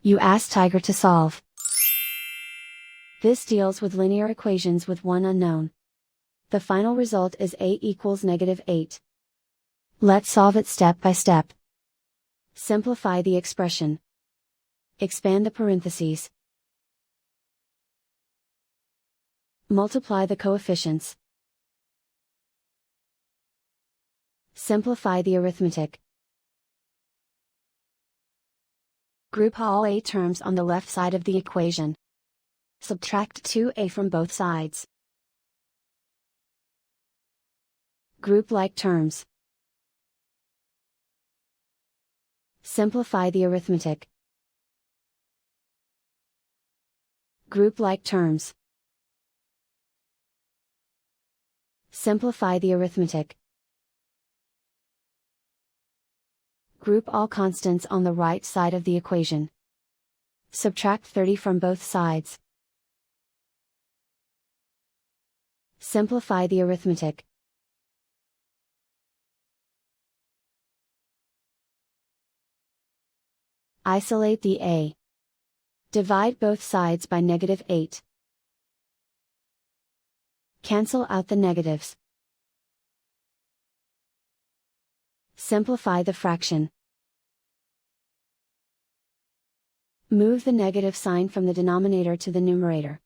You ask Tiger to solve. This deals with linear equations with one unknown. The final result is a equals -8. Let's solve it step by step. Simplify the expression. Expand the parentheses. Multiply the coefficients. Simplify the arithmetic. Group all a terms on the left side of the equation. Subtract 2a from both sides. Group like terms. Simplify the arithmetic. Group like terms. Simplify the arithmetic. Group all constants on the right side of the equation. Subtract 30 from both sides. Simplify the arithmetic. Isolate the a. Divide both sides by -8. Cancel out the negatives. Simplify the fraction. Move the negative sign from the denominator to the numerator.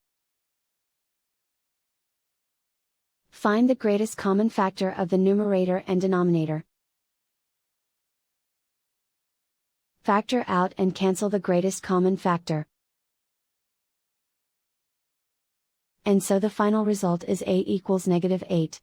Find the greatest common factor of the numerator and denominator. Factor out and cancel the greatest common factor. And so the final result is a equals -8.